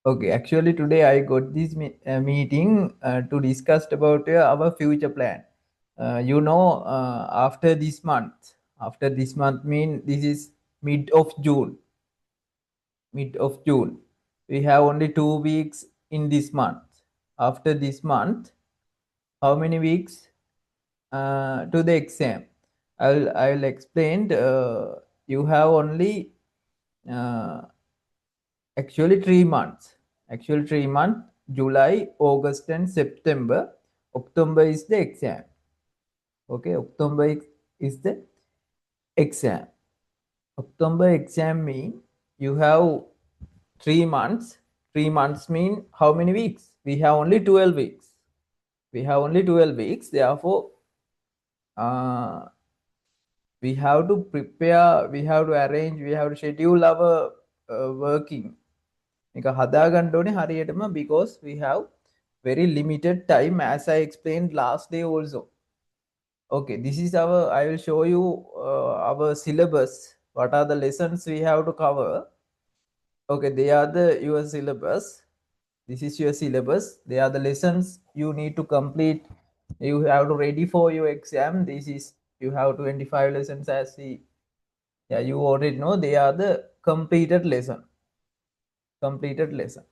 Okay, actually today I got this meeting to discuss about our future plan. After this month mean this is mid of June, mid of June. We have only 2 weeks in this month. After this month, how many weeks to the exam? I'll explain. You have only uh, actually 3 months. Actually 3 months. July, August, and September. October is the exam. Okay, October is the exam. October exam mean you have 3 months. 3 months mean how many weeks? We have only 12 weeks. We have only 12 weeks. Therefore, uh, we have to prepare, we have to arrange, we have to schedule our working. Because we have very limited time, as I explained last day also. Okay, this is our, I will show you our syllabus. What are the lessons we have to cover? Okay, they are your syllabus. This is your syllabus. They are the lessons you need to complete. You have to ready for your exam. This is, you have 25 lessons, as we, yeah, you already know. They are the completed lesson. Completed lesson.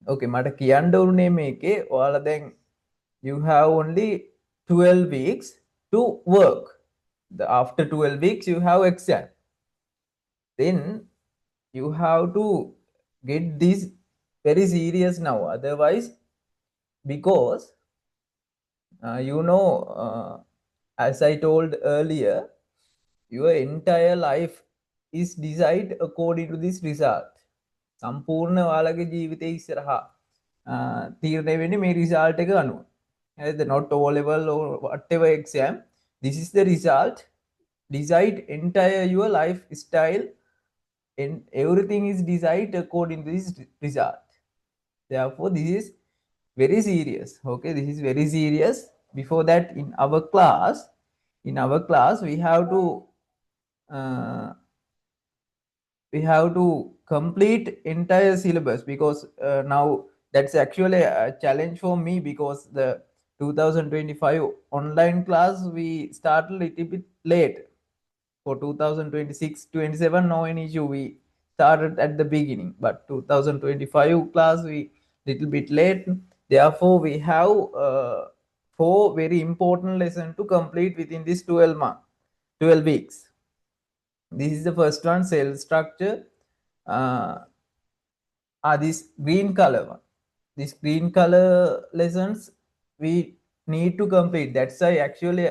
Okay, මට කියන්න උනේ මේකේ ඔයාලා දැන් you have only 12 weeks to work. After 12 weeks you have exam. Then you have to get this very serious now. Otherwise, because as I told earlier, your entire life is decided according to this result. සම්පූර්ණ ඔයාලගේ ජීවිතය ඉස්සරහා තීරණය වෙන්නේ මේ result එක අනුව. Not O level or whatever exam. This is the result. Decide entire your lifestyle, and everything is decided according to this result. Therefore, this is very serious. Okay, this is very serious. Before that, in our class, we have to complete entire syllabus, because now that's actually a challenge for me, because the 2025 online class we start a little bit late. For 2026-27, no any issue, we started at the beginning, but 2025 class we little bit late. Therefore, we have 4 very important lessons to complete within this 12 weeks. This is the first one, cell structure. This green color one. This green color lessons we need to complete. That's why actually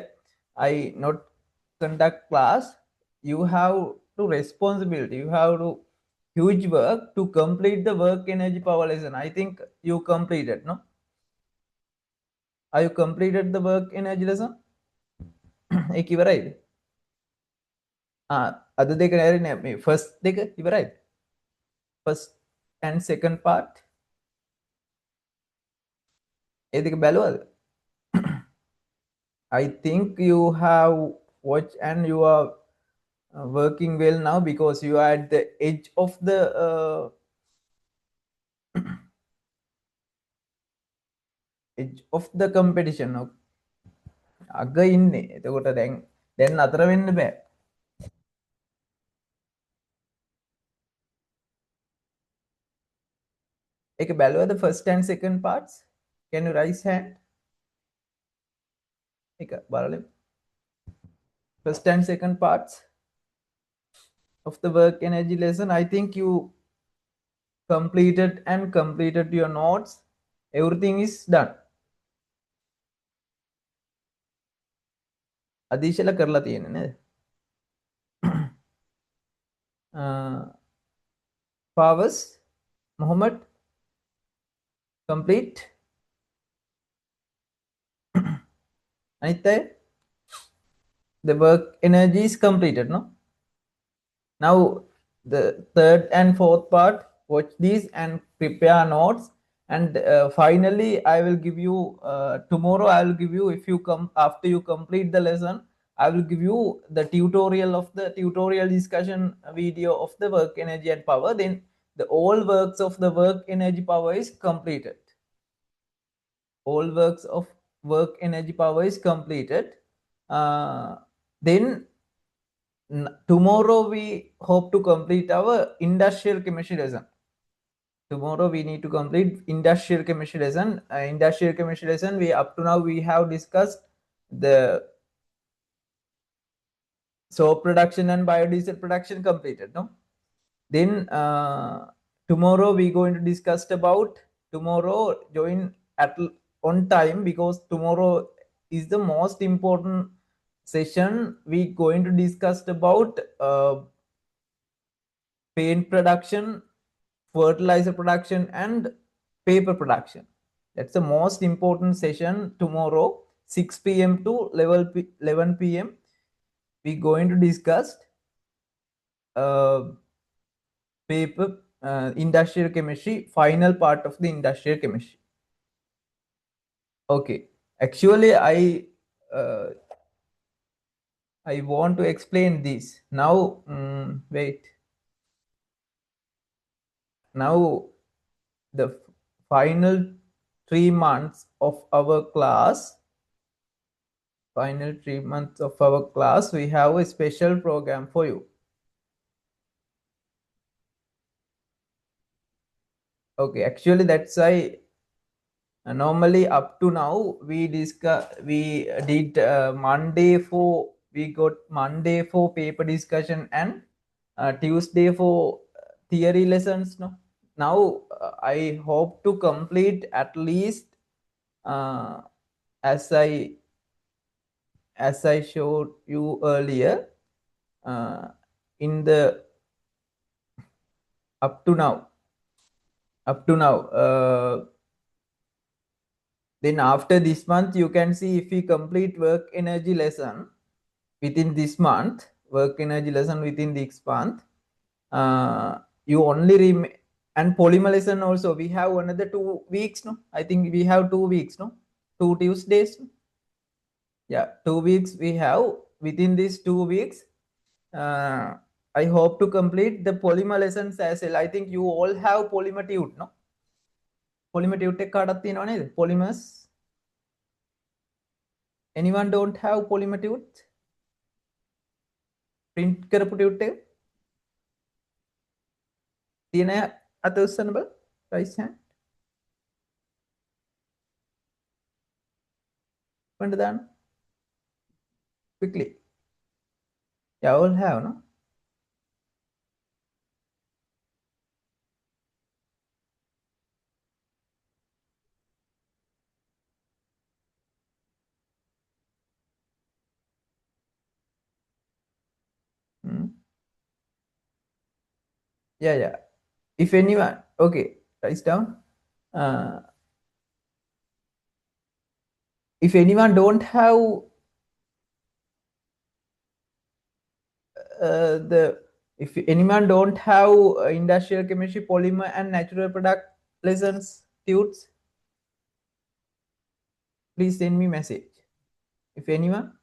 I not conduct class. You have to responsibility, you have to huge work to complete the work energy power lesson. I think you completed, no? Are you completed the work energy lesson? ඒක ඉවරයිද? අද දෙක නෑරේ මේ first දෙක ඉවරයිද? First and second part ඒ දෙක බැලුවද? I think you have watched and you are working well now, because you are at the edge of the competition. අග ඉන්නේ. එතකොට දැන් අතර වෙන්න බෑ. ඒක බැලුවද first and second parts? Can you raise hand? ඒක බලන්න. First and second parts of the work energy lesson. I think you completed your notes. Everything is done. අදීශල කරලා තියෙන්නේ නේද? Fawaz Muhammad, complete. Anitya, the work energy is completed, no? Now the third and fourth part, watch these and prepare notes. And finally, I will give you tomorrow. I will give you, if you come after you complete the lesson, I will give you the tutorial of the tutorial discussion video of the work energy and power. Then the all works of the work energy power is completed. All works of work energy power is completed. Then tomorrow we hope to complete our industrial chemistry lesson. Tomorrow we need to complete industrial chemistry lesson. Industrial chemistry lesson, we up to now we have discussed the soap production and biodiesel production completed, no? Then tomorrow we going to discuss about, tomorrow join at on time, because tomorrow is the most important session. We going to discuss about paint production, fertilizer production, and paper production. That's the most important session tomorrow, 6 p.m. to 11 p.m. We going to discuss paper industrial chemistry, final part of the industrial chemistry. Okay, actually uh, I want to explain this now. Wait, now the final 3 months of our class, final 3 months of our class, we have a special program for you. Okay, actually that's why normally up to now we did Monday for, we got Monday for paper discussion and Tuesday for theory lessons, no? Now I hope to complete at least uh, as I showed you earlier, uh, in the up to now, then after this month you can see if we complete work energy lesson within this month, work energy lesson within this month, you only remain, and polymer lesson also we have another 2 weeks, no? I think we have 2 weeks, no? 2 Tuesdays, no? Yeah, 2 weeks we have. Within these 2 weeks, uh, I hope to complete the polymer lessons as well. I think you all have polymer tute, no? Polymer tute එකක් තියෙනවා නේද? Polymers. Anyone don't have polymer tute? Print කරපු tute එක තියෙන අය අත උස්සන්න බල. Raise hand. When දාන්න. Quickly. Yeah, all have, no? Yeah, yeah. If anyone, okay, write down. If anyone don't have if anyone don't have industrial chemistry, polymer, and natural product lessons tutes, please send me message. If anyone,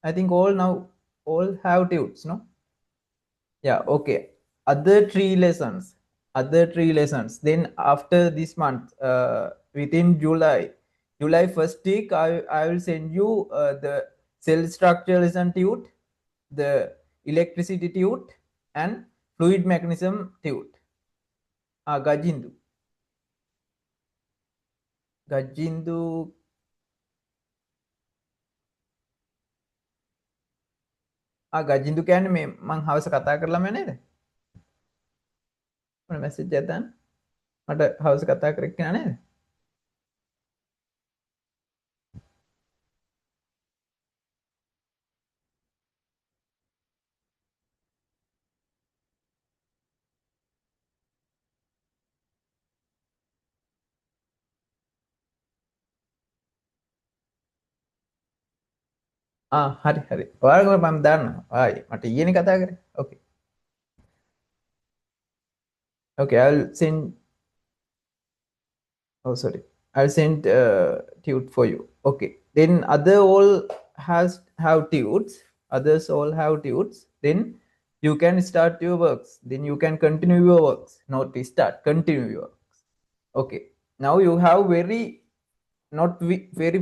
I think all have tutes, no? Yeah, okay. Other three lessons. Then after this month, within July first week, I will send you the cell structure lesson tute, the electricity tute, and fluid mechanism tute. Gajindu. ගජින්දු කියන්නේ මේ මං හවස කතා කරලා මම නේද? මොන message එකක්ද දාන්න? මට හවස කතා කරේ කියලා නේද? හරි හරි. ඔයාලට මම දාන්නවා. ආයි මට ඊයේනේ කතා කරේ. Okay. Okay, I'll send. Oh, sorry. I'll send tute for you. Okay. Then other all have tutes. Others all have tutes. Then you can start your works. Then you can continue your works. Not start, continue your works. Okay. Now you have very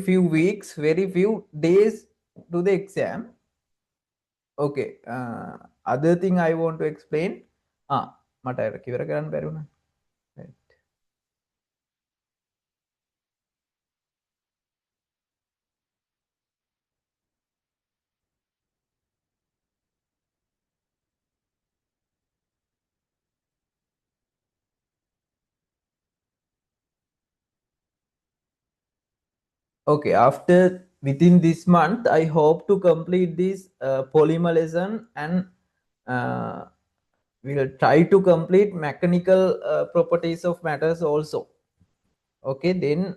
few weeks, very few days to the exam. Okay. Other thing I want to explain. මට අර කිවර කරන්න බැරි වුණා. Right. Okay, after within this month, I hope to complete this polymer lesson, and uh, we'll try to complete mechanical properties of matters also. Okay, then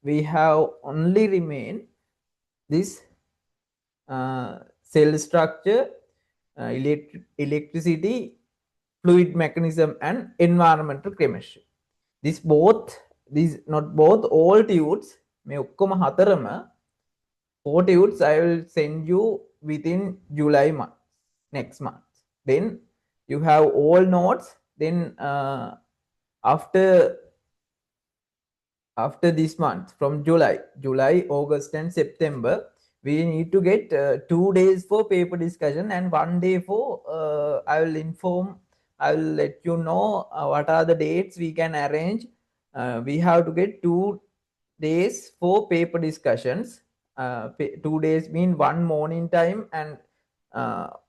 we have only remain this cell structure, electricity, fluid mechanism, and environmental chemistry. This both, these not both, all tudes මේ ඔක්කොම හතරම 4 tudes I will send you within July month, next month. Then you have all notes. Then after this month, from July, August, and September, we need to get 2 days for paper discussion and 1 day for I will let you know what are the dates we can arrange. We have to get 2 days for paper discussions. 2 days mean one morning time and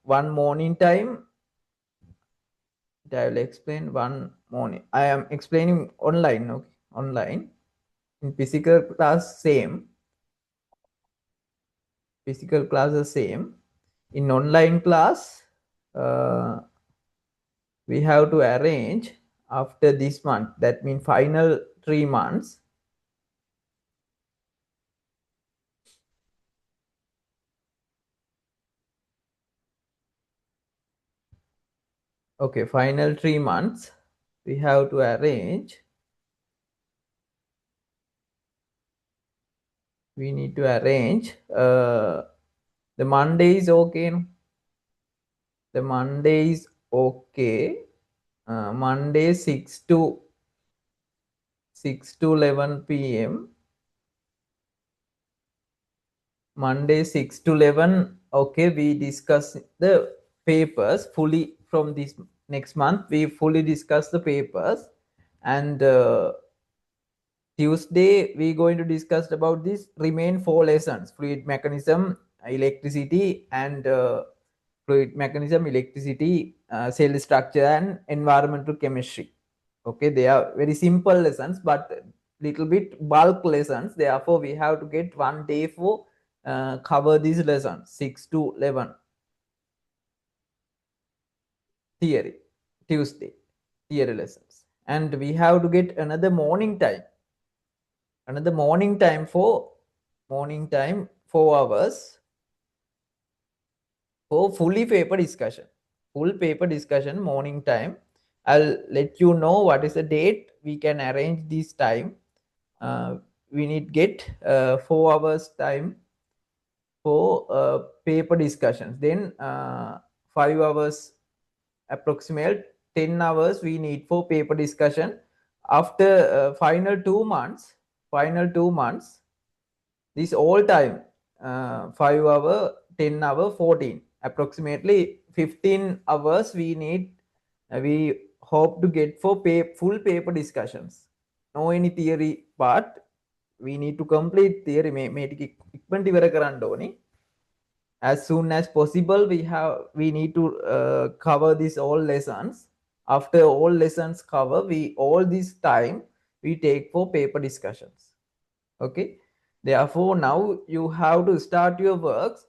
one morning time. I will explain one morning. I am explaining online. Okay, online. In physical class same, in online class we have to arrange after this month, that means final 3 months. Okay, final 3 months we have to arrange, we need to arrange the Monday is okay, no? The Monday is okay. Monday 6 to 11 p.m. Monday 6 to 11. Okay, we discuss the papers fully from this next month. We fully discuss the papers, and Tuesday we going to discuss about this remain 4 lessons: fluid mechanism, electricity, and fluid mechanism, electricity, cell structure, and environmental chemistry. Okay, they are very simple lessons, but little bit bulk lessons. Therefore, we have to get 1 day for cover these lessons, 6 to 11 theory, Tuesday theory lessons, and we have to get another morning time, for 4 hours for fully paper discussion, full paper discussion morning time. I'll let you know what is the date we can arrange this time. We need get 4 hours time for paper discussions. Then 5 hours approximate 10 hours we need for paper discussion. After final 2 months, this all time 5 hour, 10 hour, 14, approximately 15 hours we need. We hope to get for full paper discussions. No any theory part. We need to complete theory මේ ටික ඉක්මනට ඉවර කරන්න ඕනේ. As soon as possible we need to cover these all lessons. After all lessons cover, we all this time we take for paper discussions. Okay, therefore now you have to start your works.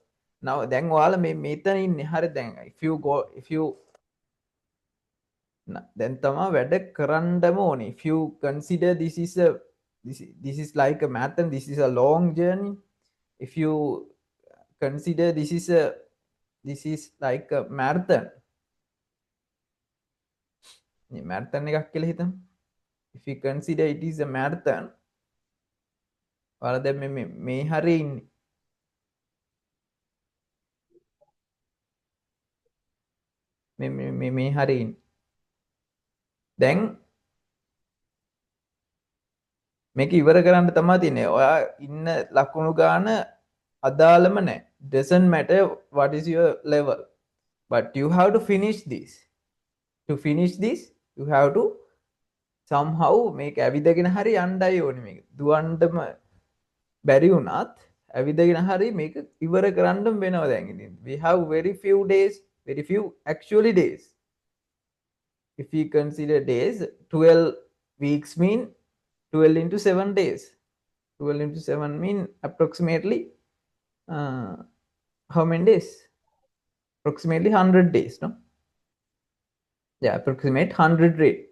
Now then ඔයාලා මෙතන ඉන්නේ හරි. දැන් if you then තමයි වැඩ කරන්නම ඕනේ. If you consider this is like a marathon, this is a long journey. If you consider this is like a marathon, marathon එකක් කියලා හිතමු. If you consider it is a marathon, ඔයාලා දැන් මේ හරිය ඉන්නේ. මේ හරි දැන් මේක ඉවර කරන්න තමා තියන්නේ ඔයා ඉන්න ලකුණු ගාන අදාළම නෑ doesn't matter what is your level but you have to finish this you have to somehow මේක ඇවිදගෙන හරි යන්නයි ඕනේ මේක දුවන්නම බැරි වුණත් ඇවිදගෙන හරි මේක ඉවර කරන්න වෙනවා දැන් ඉතින් we have very few actually days if we consider days 12 weeks mean 12 into 7 days 12 into 7 mean approximately how many days approximately 100 days no yeah approximate 100 rate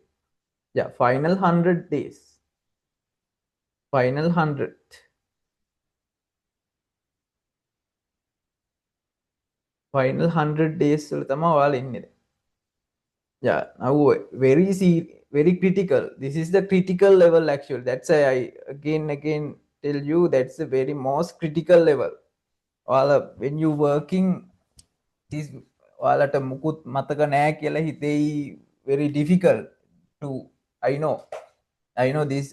yeah final 100 days final 100 final 100 days වල තමයි ඔයාලා ඉන්නේ yeah now very critical this is the critical level actually that's why I again tell you that's the very most critical level ඔයාලා when you working this ඔයාලට මුකුත් මතක නැහැ කියලා හිතෙයි very difficult to I know this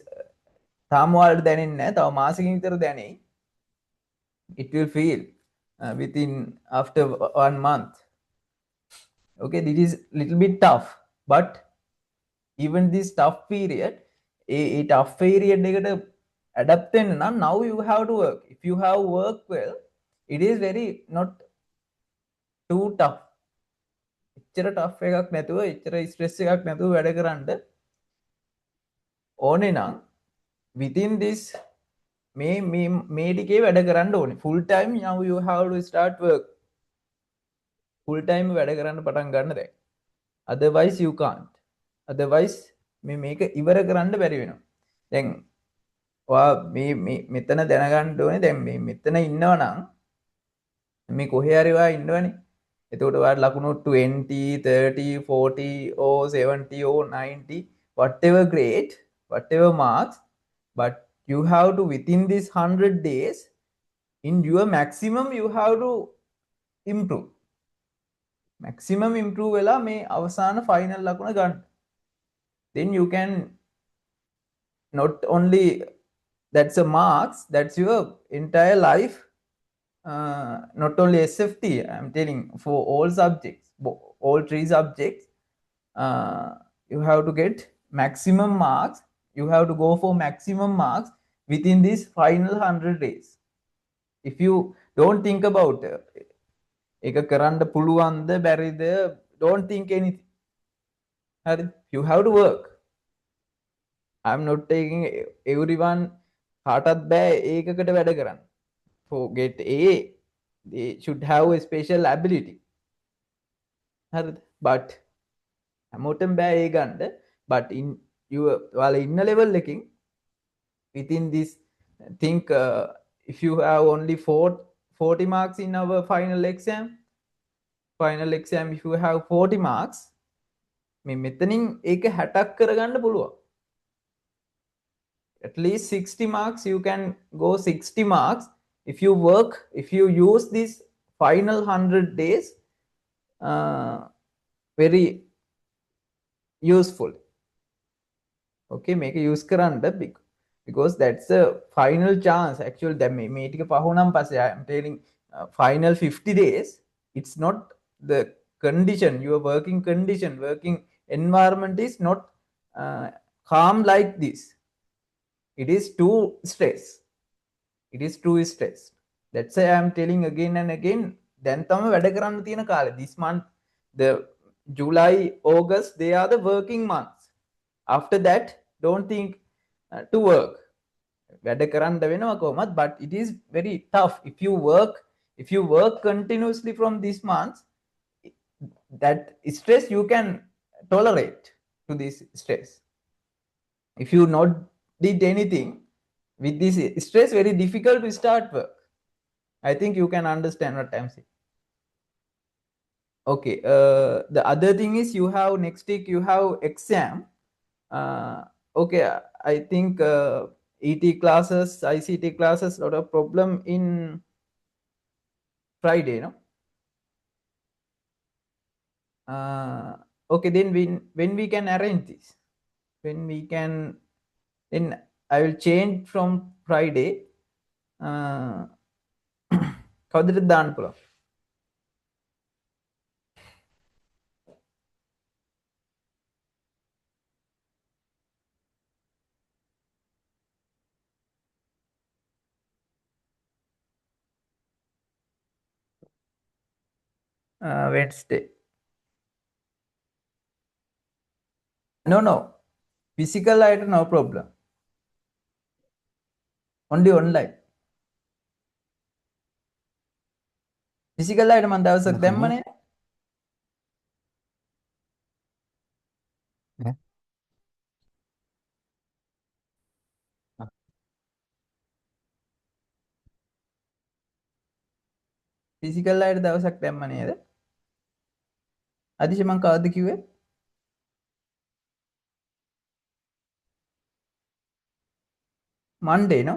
තාම ඔයාලට දැනෙන්නේ නැහැ තව මාසෙකින් විතර දැනෙයි it will feel within after 1 month okay this is little bit tough but even this tough period a tough period එකට adapt වෙන්න නම් now you have to work if you have worked well it is very not too tough එච්චර tough එකක් නැතුව එච්චර stress එකක් නැතුව වැඩ කරන්න ඕනේ නම් within this මේ ටිකේ වැඩ කරන්න ඕනේ full time now you have to start work full time වැඩ කරන්න පටන් ගන්න දැන් otherwise you can't otherwise මේක ඉවර කරන්න බැරි වෙනවා දැන් ඔයා මෙතන දැනගන්න ඕනේ දැන් මෙතන ඉන්නවා නම් මේ කොහේ හරි ඔයා ඉන්නවනේ එතකොට ඔයාට ලකුණු 20 30 40 or 70 or 90 whatever grade whatever marks but you have to within this 100 days in your maximum you have to improve maximum improve වෙලා මේ අවසාන final ලකුණ ගන්න then you can not only that's a marks that's your entire life not only SFT I'm telling for all subjects all 3 subjects you have to get maximum marks you have to go for maximum marks within this final 100 days if you don't think about එක කරන්න පුළුවන්ද බැරිද don't think anything හරි you have to work I'm not taking everyone කාටත් බෑ ඒකකට වැඩ කරන්න for get A they should have a special ability හරිද but හැමෝටම බෑ ඒ ගන්න but in you ඔයාලා ඉන්න level එකකින් within this think if you have only 40 marks in our final exam if you have 40 marks මේ මෙතනින් ඒක 60ක් කරගන්න පුළුවන් at least 60 marks you can go 60 marks if you work if you use this final 100 days very useful okay make a use කරන්න because that's the final chance actually දැන් මේ ටික පහුනම් පස්සේ I am telling final 50 days it's not the condition your working condition working environment is not calm like this it is too stress that's why I am telling again and again දැන් තමයි වැඩ කරන්න තියෙන කාලේ this month the July August they are the working months after that don't think to work වැඩ කරන්න වෙනවා කොහොමත් but it is very tough if you work continuously from this month that stress you can tolerate to this stress if you not did anything with this stress very difficult to start work I think you can understand what I'm saying okay the other thing is you have next week you have exam okay I think ET classes ICT classes lot of problem in Friday no Okay, then when we can arrange this? When we can, then I will change from Friday. කවදට දාන්න පුළුවන්? Wednesday. No, physical item no problem, only online. Physical item මම දවසක් දැම්මනේ. physical item දවසක් දැම්ම නේද? අදිශ මං කවද්ද කිව්වේ? Monday, no?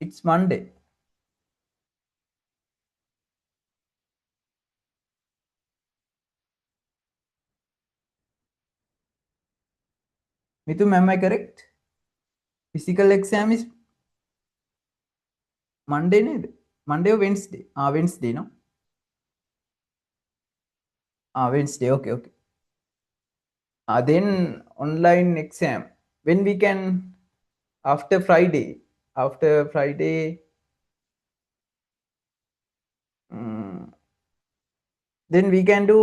It's Monday. Mithun, am I correct? Physical exam is Monday, නේද? Monday or Wednesday? Wednesday, no? Wednesday, okay. Then online exam. When we can, after Friday, then we can do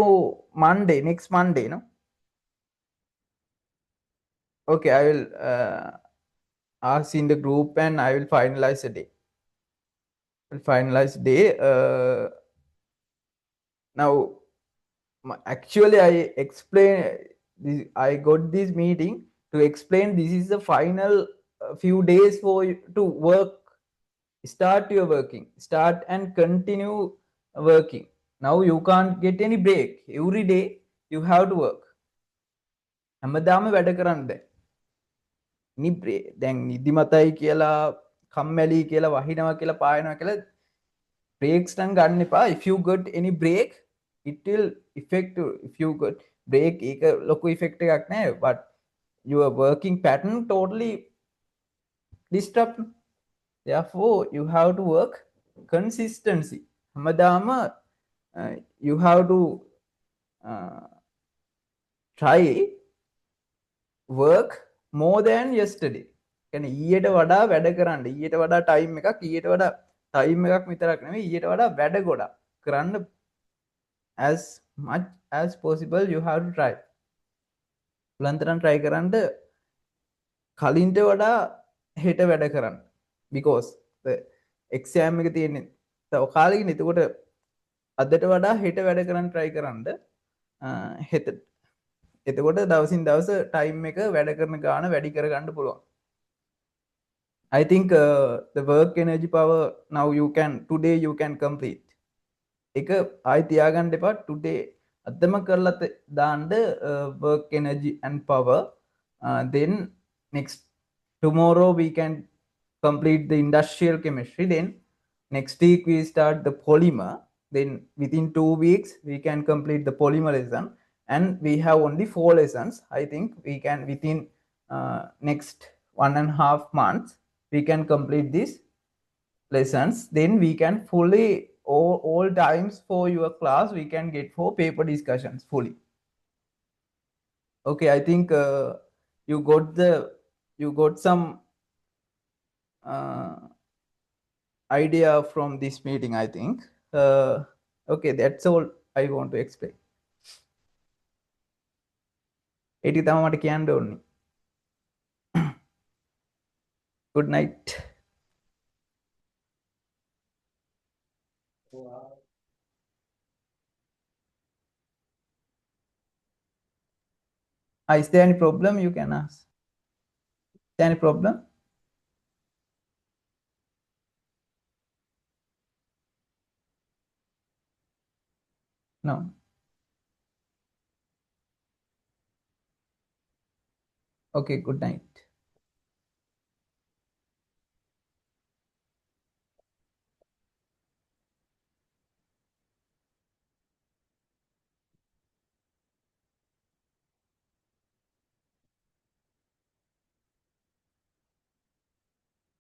Monday, next Monday, no? Okay, I will ask in the group and I will finalize the day. Now, actually, I got this meeting to explain this is the final few days for you to work. Start and continue working. Now you can't get any break. Every day you have to work. හැමදාම වැඩ කරන්න බෑ. දැන් නිදිමතයි කියලා, කම්මැලි කියලා, වහිනවා කියලා, පායනවා කියලා breaks නම් ගන්න එපා. If you got any break, it will affect you. If you got break, ඒක ලොකු effect එකක් නෑ, but your working pattern totally disrupt. Therefore, you have to work consistency. හැමදාම you have to try work more than yesterday. කියන්නේ ඊයට වඩා වැඩ කරන්න. ඊයට වඩා time එකක්, ඊයට වඩා time එකක් විතරක් නෙවෙයි, ඊයට වඩා වැඩ ගොඩක් කරන්න. As much as possible you have to try. පුලන්තරන් try කරන්න කලින්ට වඩා හෙට වැඩ කරන්න. Because the exam එක තියෙන්නේ තව කාලෙකින්. එතකොට අදට වඩා හෙට වැඩ කරන්න try කරන්න. හෙට එතකොට දවසින් දවස time එක වැඩ කරන ගාන වැඩි කරගන්න පුළුවන්. I think the work energy power now today you can complete. එක ආයි තියාගන්න එපා. today අදම කරලා දාන්න work energy and power. Then next tomorrow we can complete the industrial chemistry. Then next week we start the polymer. Then within 2 weeks we can complete the polymer lesson. And we have only 4 lessons. I think we can within next 1.5 months we can complete these lessons. Then we can fully all times for your class we can get for paper discussions fully. Okay, I think you got some idea from this meeting, I think. Okay, that's all I want to explain. ඒටි තම මට කියන්න ඕනේ. Good night. Is there any problem? You can ask. Is there any problem? No. Okay, good night.